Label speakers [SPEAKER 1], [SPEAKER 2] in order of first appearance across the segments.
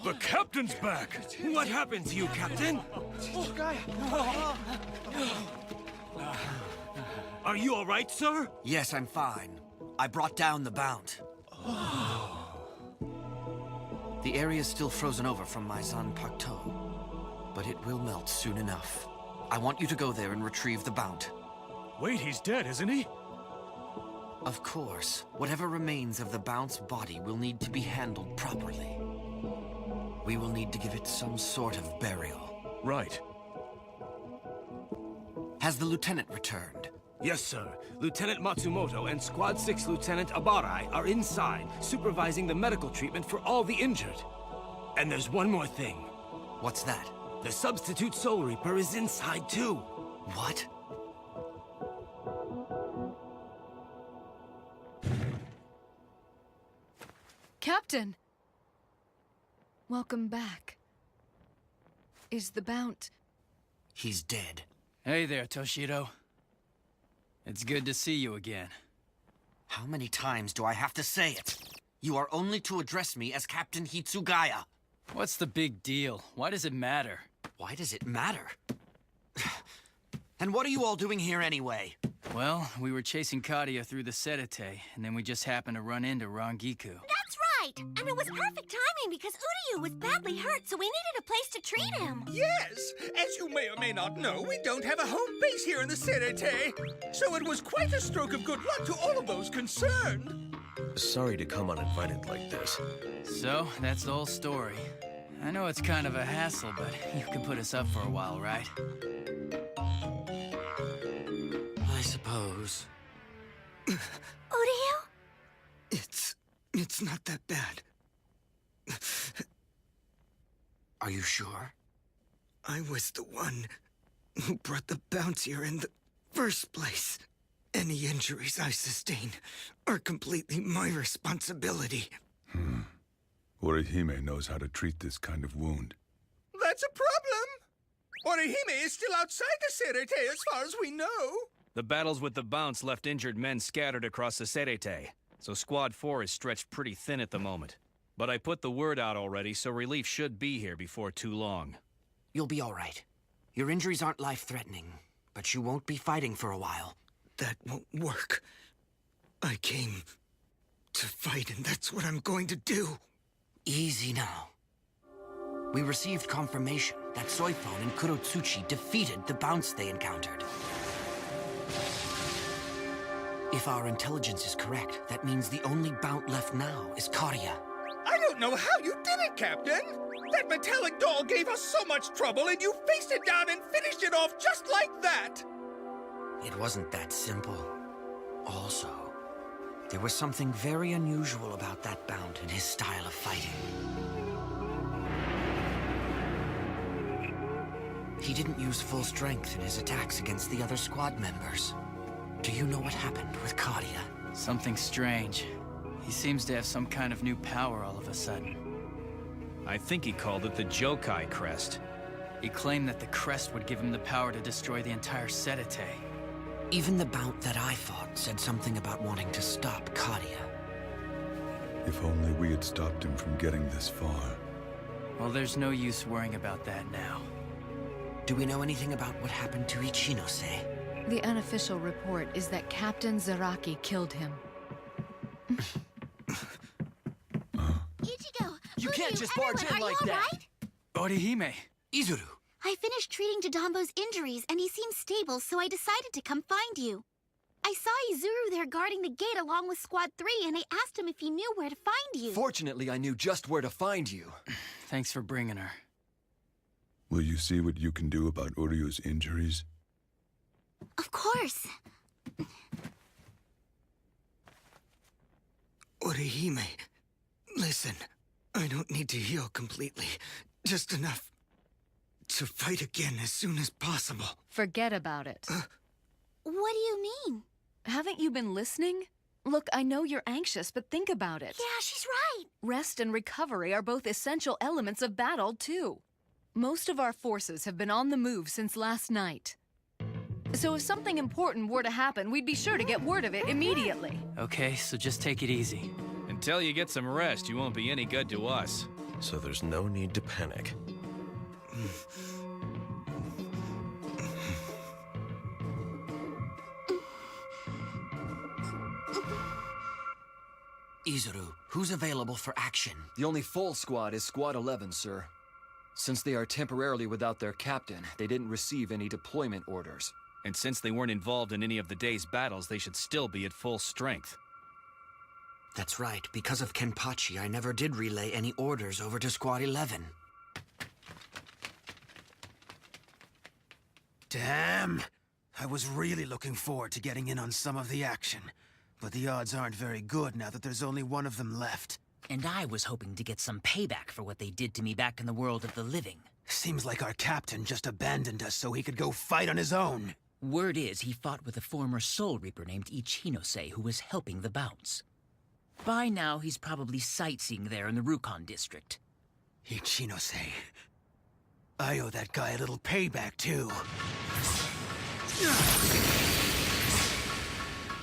[SPEAKER 1] The captain's back! What happened to you, Captain? Are you all right, sir?
[SPEAKER 2] Yes, I'm fine. I brought down the Bount. The area's still frozen over from my Zan Pakto, but it will melt soon enough. I want you to go there and retrieve the Bount.
[SPEAKER 1] Wait, he's dead, isn't he?
[SPEAKER 2] Of course. Whatever remains of the Bount's body will need to be handled properly. We will need to give it some sort of burial.
[SPEAKER 1] Right.
[SPEAKER 2] Has the lieutenant returned?
[SPEAKER 1] Yes, sir. Lieutenant Matsumoto and Squad 6 Lieutenant Abarai are inside, supervising the medical treatment for all the injured. And there's one more thing.
[SPEAKER 2] What's that?
[SPEAKER 1] The substitute Soul Reaper is inside, too.
[SPEAKER 2] What?
[SPEAKER 3] Captain! Welcome back. Is the Bount...
[SPEAKER 2] He's dead.
[SPEAKER 4] Hey there, Toshiro. It's good to see you again.
[SPEAKER 2] How many times do I have to say it? You are only to address me as Captain Hitsugaya.
[SPEAKER 4] What's the big deal? Why does it matter?
[SPEAKER 2] Why does it matter? And what are you all doing here anyway?
[SPEAKER 4] Well, we were chasing Kariya through the Serete, and then we just happened to run into Rangiku.
[SPEAKER 5] That's right! And it was perfect timing because Uryu was badly hurt, so we needed a place to treat him.
[SPEAKER 6] Yes! As you may or may not know, we don't have a home base here in the Serete. So it was quite a stroke of good luck to all of those concerned.
[SPEAKER 7] Sorry to come uninvited like this.
[SPEAKER 4] So, that's the whole story. I know it's kind of a hassle, but you can put us up for a while, right?
[SPEAKER 2] I suppose.
[SPEAKER 5] Uryu?
[SPEAKER 2] It's not that bad. Are you sure?
[SPEAKER 8] I was the one who brought the Bounce here in the first place. Any injuries I sustain are completely my responsibility.
[SPEAKER 9] Orihime knows how to treat this kind of wound.
[SPEAKER 6] That's a problem! Orihime is still outside the Serete as far as we know.
[SPEAKER 1] The battles with the Bounce left injured men scattered across the Serete, so Squad 4 is stretched pretty thin at the moment. But I put the word out already, so relief should be here before too long.
[SPEAKER 2] You'll be all right. Your injuries aren't life-threatening, but you won't be fighting for a while.
[SPEAKER 8] That won't work. I came to fight, and that's what I'm going to do.
[SPEAKER 2] Easy now. We received confirmation that Soifon and Kurotsuchi defeated the Bounce they encountered. If our intelligence is correct, that means the only Bount left now is Kariya.
[SPEAKER 6] I don't know how you did it, Captain! That metallic doll gave us so much trouble, and you faced it down and finished it off just like that!
[SPEAKER 2] It wasn't that simple. Also, there was something very unusual about that Bount and his style of fighting. He didn't use full strength in his attacks against the other squad members. Do you know what happened with Kariya?
[SPEAKER 4] Something strange. He seems to have some kind of new power all of a sudden.
[SPEAKER 1] I think he called it the Jokai Crest.
[SPEAKER 4] He claimed that the crest would give him the power to destroy the entire Serete.
[SPEAKER 2] Even the Bount that I fought said something about wanting to stop Kariya.
[SPEAKER 9] If only we had stopped him from getting this far.
[SPEAKER 4] Well, there's no use worrying about that now.
[SPEAKER 2] Do we know anything about what happened to Ichinose?
[SPEAKER 3] The unofficial report is that Captain Zaraki killed him.
[SPEAKER 5] Ichigo!
[SPEAKER 4] You can't
[SPEAKER 5] Uryu,
[SPEAKER 4] just barge
[SPEAKER 5] everyone,
[SPEAKER 4] in like
[SPEAKER 5] are you
[SPEAKER 4] that.
[SPEAKER 5] all right?
[SPEAKER 4] Orihime!
[SPEAKER 2] Izuru!
[SPEAKER 5] I finished treating Dodonbo's injuries, and he seems stable, so I decided to come find you. I saw Izuru there guarding the gate along with Squad 3, and I asked him if he knew where to find you.
[SPEAKER 7] Fortunately, I knew just where to find you.
[SPEAKER 4] Thanks for bringing her.
[SPEAKER 9] Will you see what you can do about Uryu's injuries?
[SPEAKER 5] Of course.
[SPEAKER 8] Orihime, listen. I don't need to heal completely. Just enough to fight again as soon as possible.
[SPEAKER 3] Forget about it.
[SPEAKER 5] What do you mean?
[SPEAKER 3] Haven't you been listening? Look, I know you're anxious, but think about it.
[SPEAKER 5] Yeah, she's right.
[SPEAKER 3] Rest and recovery are both essential elements of battle, too. Most of our forces have been on the move since last night. So if something important were to happen, we'd be sure to get word of it immediately.
[SPEAKER 4] Okay, so just take it easy.
[SPEAKER 1] Until you get some rest, you won't be any good to us.
[SPEAKER 7] so there's no need to panic.
[SPEAKER 2] Izuru, who's available for action?
[SPEAKER 7] The only full squad is Squad 11, sir. Since they are temporarily without their captain, they didn't receive any deployment orders.
[SPEAKER 1] And since they weren't involved in any of the day's battles, they should still be at full strength.
[SPEAKER 2] That's right. Because of Kenpachi, I never did relay any orders over to Squad 11.
[SPEAKER 10] Damn! I was really looking forward to getting in on some of the action. But the odds aren't very good now that there's only one of them left.
[SPEAKER 4] And I was hoping to get some payback for what they did to me back in the world of the living.
[SPEAKER 10] Seems like our captain just abandoned us so he could go fight on his own.
[SPEAKER 4] Word is he fought with a former Soul Reaper named Ichinose who was helping the Bounce. By now, he's probably sightseeing there in the Rukon district.
[SPEAKER 10] Ichinose. I owe that guy a little payback, too.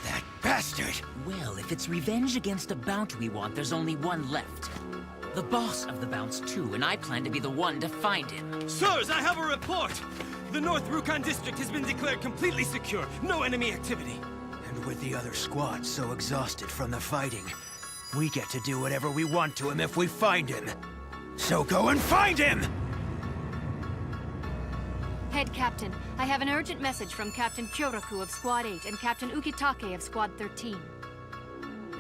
[SPEAKER 10] That bastard!
[SPEAKER 4] Well, if it's revenge against a Bounce we want, there's only one left. The boss of the Bounce, too, and I plan to be the one to find him.
[SPEAKER 11] Sirs, I have a report! The North Rukon district has been declared completely secure. No enemy activity.
[SPEAKER 10] And with the other squads so exhausted from the fighting, we get to do whatever we want to him if we find him. So go and find him!
[SPEAKER 12] Head Captain, I have an urgent message from Captain Kyoraku of Squad 8 and Captain Ukitake of Squad 13.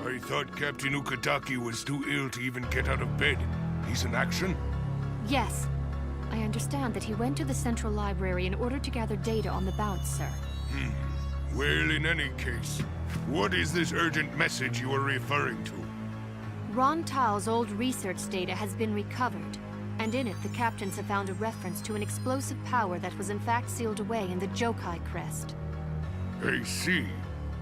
[SPEAKER 13] I thought Captain Ukitake was too ill to even get out of bed. He's in action?
[SPEAKER 12] Yes. I understand that he went to the Central Library in order to gather data on the Bounce, sir.
[SPEAKER 13] Well, in any case, what is this urgent message you are referring to?
[SPEAKER 12] Ron Tao's old research data has been recovered, and in it the captains have found a reference to an explosive power that was in fact sealed away in the Jokai Crest.
[SPEAKER 13] I see.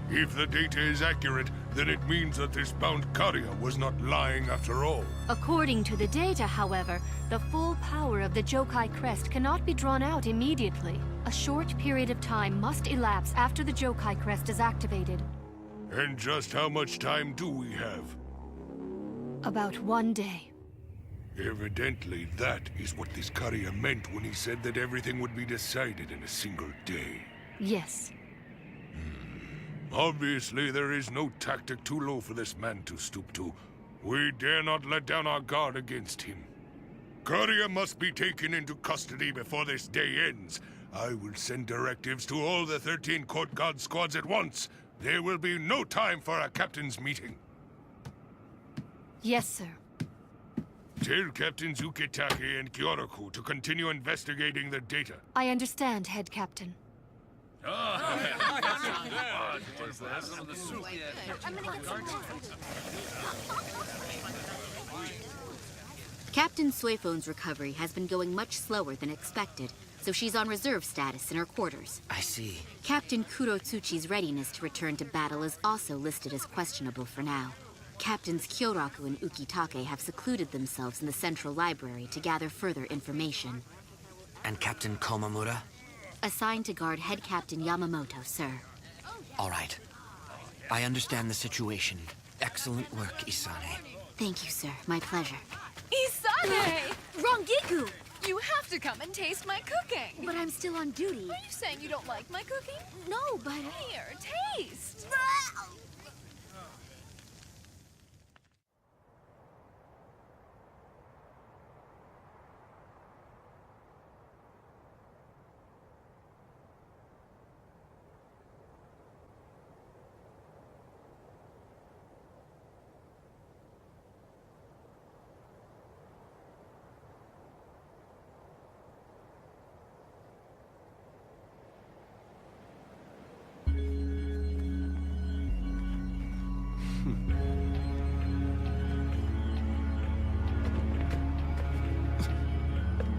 [SPEAKER 13] If the data is accurate, then it means that this bound Kariya was not lying after all.
[SPEAKER 12] According to the data, however, the full power of the Jokai Crest cannot be drawn out immediately. A short period of time must elapse after the Jokai Crest is activated.
[SPEAKER 13] And just how much time do we have?
[SPEAKER 12] About 1 day.
[SPEAKER 13] Evidently, that is what this Kariya meant when he said that everything would be decided in a single day.
[SPEAKER 12] Yes.
[SPEAKER 13] Obviously, there is no tactic too low for this man to stoop to. We dare not let down our guard against him. Kariya must be taken into custody before this day ends. I will send directives to all the 13 Court Guard squads at once. There will be no time for a captain's meeting.
[SPEAKER 12] Yes, sir.
[SPEAKER 13] Tell Captains Ukitake and Kyoraku to continue investigating the data.
[SPEAKER 12] I understand, Head Captain.
[SPEAKER 14] Captain Suifon's recovery has been going much slower than expected, so she's on reserve status in her quarters.
[SPEAKER 2] I see.
[SPEAKER 14] Captain Kurotsuchi's readiness to return to battle is also listed as questionable for now. Captains Kyoraku and Ukitake have secluded themselves in the Central Library to gather further information.
[SPEAKER 2] And Captain Komamura?
[SPEAKER 14] Assigned to guard Head Captain Yamamoto, sir.
[SPEAKER 2] All right. I understand the situation. Excellent work, Isane.
[SPEAKER 14] Thank you, sir. My pleasure.
[SPEAKER 3] Isane!
[SPEAKER 14] Rangiku!
[SPEAKER 3] You have to come and taste my cooking.
[SPEAKER 14] But I'm still on duty.
[SPEAKER 3] Are you saying you don't like my cooking?
[SPEAKER 14] No, but...
[SPEAKER 3] Here, taste.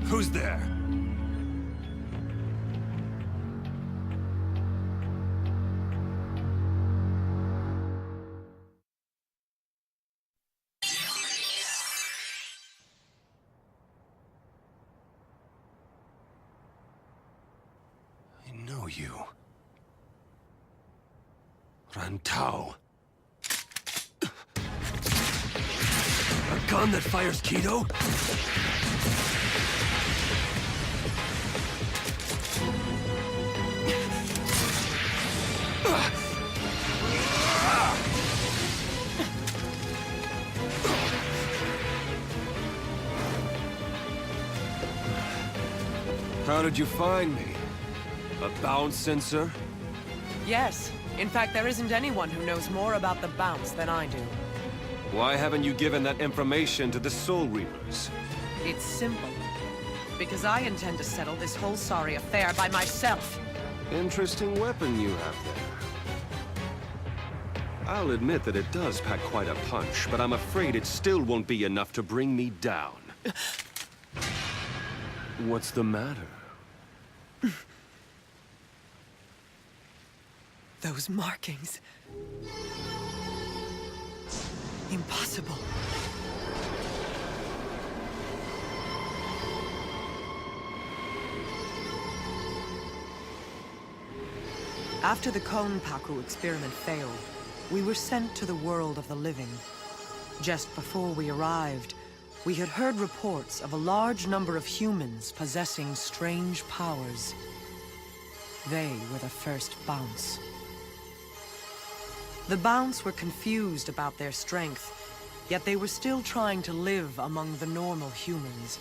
[SPEAKER 11] Who's there?
[SPEAKER 10] I know you. Rantau.
[SPEAKER 11] gun that fires Kido?
[SPEAKER 15] How did you find me? A bounce sensor?
[SPEAKER 16] Yes. In fact, there isn't anyone who knows more about the bounce than I do.
[SPEAKER 15] Why haven't you given that information to the Soul Reapers?
[SPEAKER 16] It's simple. Because I intend to settle this whole sorry affair by myself.
[SPEAKER 15] Interesting weapon you have there. I'll admit that it does pack quite a punch, but I'm afraid it still won't be enough to bring me down. What's the matter?
[SPEAKER 16] Those markings. Impossible. After the Konpaku experiment failed, we were sent to the world of the living. Just before we arrived, we had heard reports of a large number of humans possessing strange powers. They were the first bounce. The bounce were confused about their strength, yet they were still trying to live among the normal humans.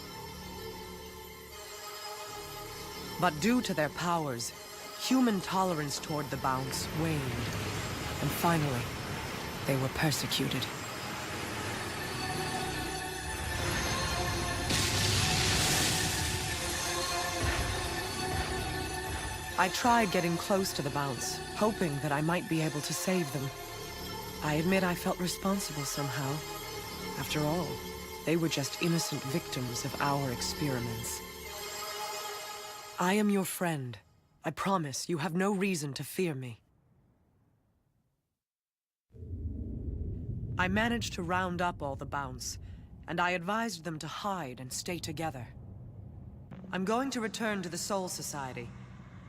[SPEAKER 16] But due to their powers, human tolerance toward the bounce waned, and finally, they were persecuted. I tried getting close to the bounce, hoping that I might be able to save them. I admit I felt responsible somehow. After all, they were just innocent victims of our experiments. I am your friend. I promise you have no reason to fear me. I managed to round up all the bounce, and I advised them to hide and stay together. I'm going to return to the Soul Society.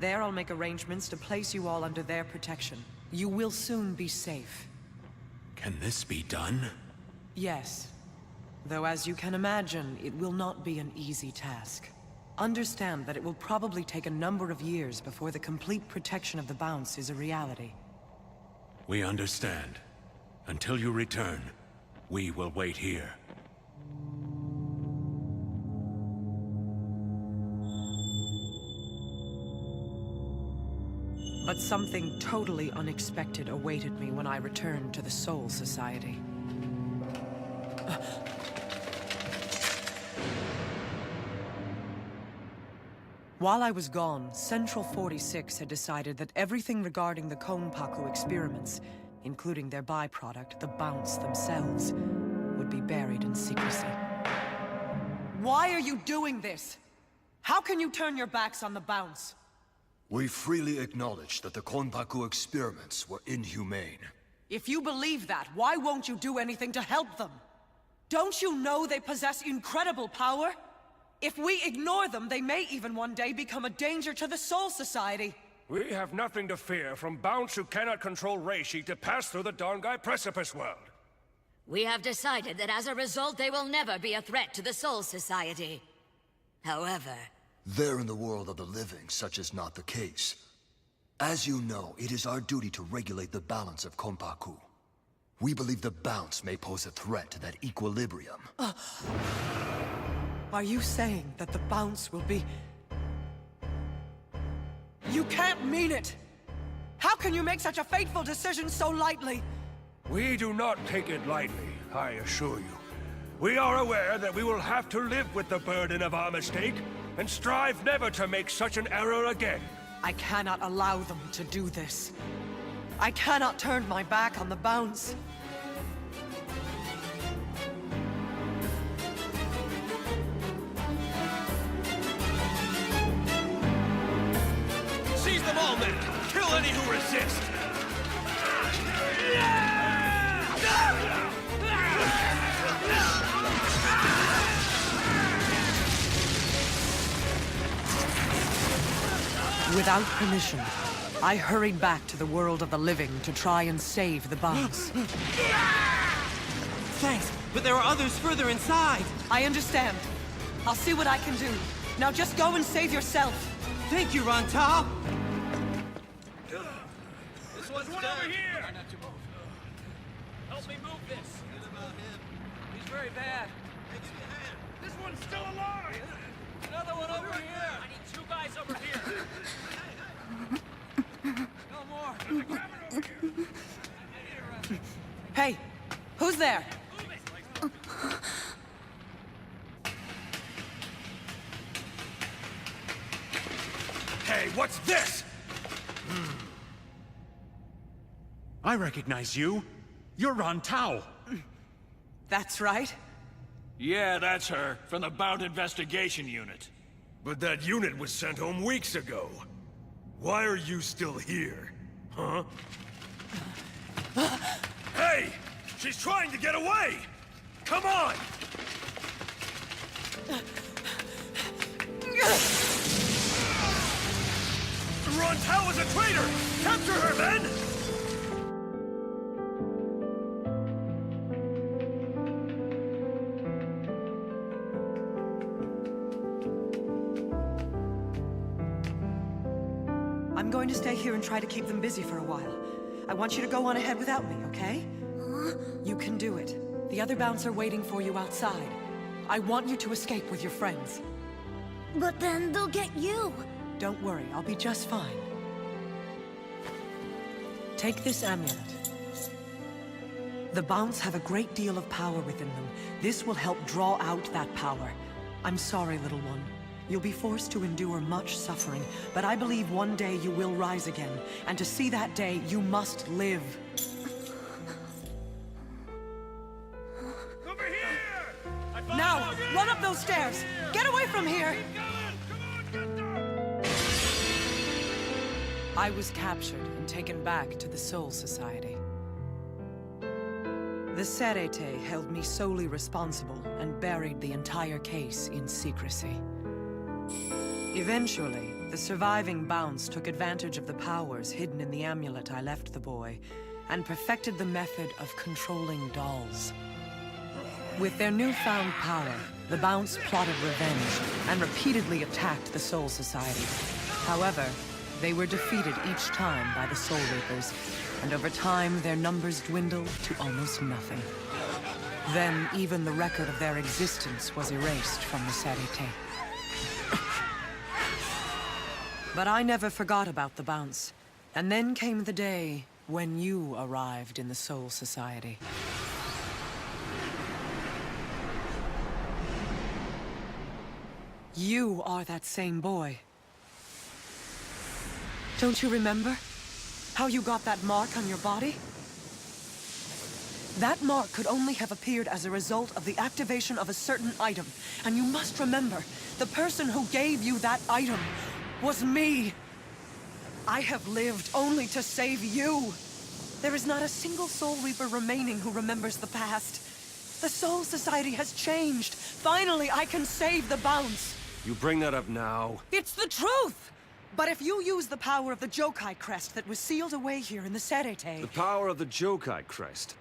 [SPEAKER 16] There I'll make arrangements to place you all under their protection. You will soon be safe.
[SPEAKER 10] Can this be done?
[SPEAKER 16] Yes. Though as you can imagine, it will not be an easy task. Understand that it will probably take a number of years before the complete protection of the bounce is a reality.
[SPEAKER 10] We understand. Until you return, we will wait here.
[SPEAKER 16] But something totally unexpected awaited me when I returned to the Soul Society. While I was gone, Central 46 had decided that everything regarding the Konpaku experiments, including their byproduct, the bounce themselves, would be buried in secrecy. Why are you doing this? How can you turn your backs on the bounce?
[SPEAKER 17] We freely acknowledge that the Konpaku experiments were inhumane.
[SPEAKER 16] If you believe that, why won't you do anything to help them? Don't you know they possess incredible power? If we ignore them, they may even one day become a danger to the Soul Society.
[SPEAKER 11] We have nothing to fear from Bounce who cannot control Reishi to pass through the Dongai Precipice World.
[SPEAKER 18] We have decided that as a result, they will never be a threat to the Soul Society. However...
[SPEAKER 17] There in the world of the living, such is not the case. As you know, it is our duty to regulate the balance of Konpaku. We believe the bounce may pose a threat to that equilibrium.
[SPEAKER 16] Are you saying that the bounce will be... You can't mean it! How can you make such a fateful decision so lightly?
[SPEAKER 11] We do not take it lightly, I assure you. We are aware that we will have to live with the burden of our mistake, and strive never to make such an error again.
[SPEAKER 16] I cannot allow them to do this. I cannot turn my back on the bounce.
[SPEAKER 11] Seize them all, men! Kill any who resist!
[SPEAKER 16] Without permission, I hurried back to the world of the living to try and save the bounce.
[SPEAKER 11] Thanks,
[SPEAKER 19] but there are others further inside.
[SPEAKER 16] I understand. I'll see what I can do. Now just go and save yourself.
[SPEAKER 19] Thank you, Ron-Tao.
[SPEAKER 11] This one's one over here! Help me move this. He's very bad. This one's still alive! Another one over here! I need 2 guys over here! No more! There's a cabin over here!
[SPEAKER 16] Hey, who's there?
[SPEAKER 10] Hey, what's this?
[SPEAKER 20] I recognize you. You're Ron-Tao.
[SPEAKER 16] That's right.
[SPEAKER 11] Yeah, that's her, from the Bound Investigation Unit.
[SPEAKER 10] But that unit was sent home weeks ago. Why are you still here? Huh? Hey! She's trying to get away! Come on! Ron-Tao is a traitor! Capture her, men!
[SPEAKER 16] I'm going to stay here and try to keep them busy for a while. I want you to go on ahead without me, okay? You can do it. The other bounts are waiting for you outside. I want you to escape with your friends.
[SPEAKER 5] But then they'll get you.
[SPEAKER 16] Don't worry, I'll be just fine. Take this amulet. The bounts have a great deal of power within them. This will help draw out that power. I'm sorry, little one. You'll be forced to endure much suffering, but I believe one day you will rise again. And to see that day, you must live.
[SPEAKER 11] Over here!
[SPEAKER 16] Now, run up those stairs! Get away from here! I was captured and taken back to the Soul Society. The Serete held me solely responsible and buried the entire case in secrecy. Eventually, the surviving bounts took advantage of the powers hidden in the amulet I left the boy, and perfected the method of controlling dolls. With their newfound power, the bounts plotted revenge and repeatedly attacked the Soul Society. However, they were defeated each time by the Soul Reapers, and over time their numbers dwindled to almost nothing. Then even the record of their existence was erased from the Serete. But I never forgot about the bounts. And then came the day when you arrived in the Soul Society. You are that same boy. Don't you remember how you got that mark on your body? That mark could only have appeared as a result of the activation of a certain item. And you must remember, the person who gave you that item was me. I have lived only to save you. There is not a single Soul Reaper remaining who remembers the past. The Soul Society has changed. Finally, I can save the bounts.
[SPEAKER 15] You bring that up now?
[SPEAKER 16] It's the truth! But if you use the power of the Jokai crest that was sealed away here in the Serete...
[SPEAKER 15] The power of the Jokai crest?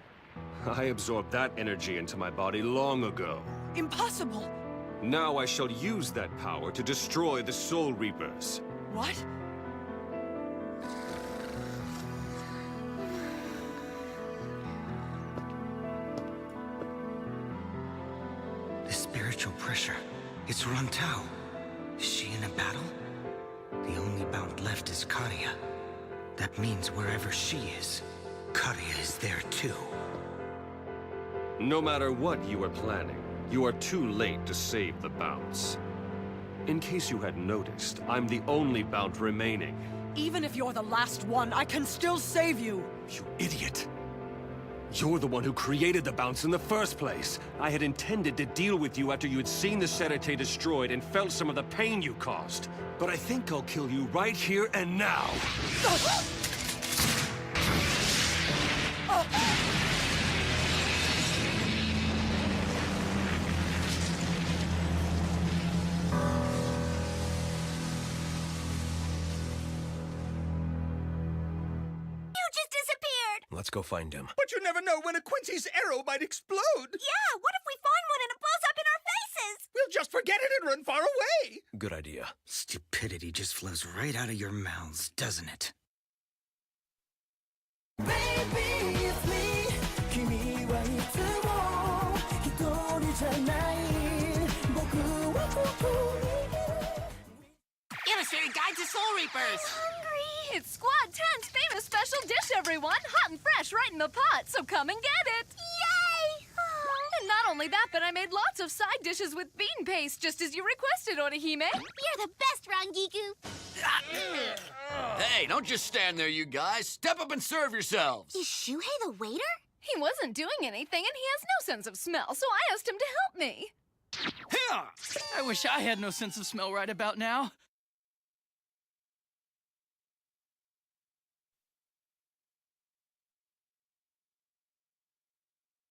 [SPEAKER 15] I absorbed that energy into my body long ago.
[SPEAKER 16] Impossible!
[SPEAKER 15] Now I shall use that power to destroy the Soul Reapers.
[SPEAKER 16] What?
[SPEAKER 8] The spiritual pressure. It's Ron-Tao. Is she in a battle? The only bound left is Kariya. That means wherever she is, Kariya is there too.
[SPEAKER 15] No matter what you are planning, you are too late to save the bounts. In case you hadn't noticed, I'm the only bout remaining.
[SPEAKER 16] Even if you're the last one, I can still save you!
[SPEAKER 15] You idiot! You're the one who created the bounce in the first place. I had intended to deal with you after you had seen the Serete destroyed and felt some of the pain you caused. But I think I'll kill you right here and now.
[SPEAKER 10] Let's go find him.
[SPEAKER 6] But you never know when a Quincy's arrow might explode.
[SPEAKER 5] Yeah, what
[SPEAKER 6] we'll just forget it and run far away.
[SPEAKER 7] Good idea.
[SPEAKER 8] Stupidity just flows right out of your mouths, doesn't it?
[SPEAKER 4] Illustrated Guide to Soul Reapers!
[SPEAKER 3] Hungry! It's Squad 10's famous special dish, everyone! Hot and fresh right in the pot, so come and get it!
[SPEAKER 5] Yay!
[SPEAKER 3] And not only that, but I made lots of side dishes with bean paste, just as you requested, Orihime.
[SPEAKER 5] You're the best, Rangiku.
[SPEAKER 2] Hey, don't just stand there, you guys. Step up and serve yourselves.
[SPEAKER 5] Is Shuhei the waiter?
[SPEAKER 3] He wasn't doing anything, and he has no sense of smell, so I asked him to help me.
[SPEAKER 21] I wish I had no sense of smell right about now.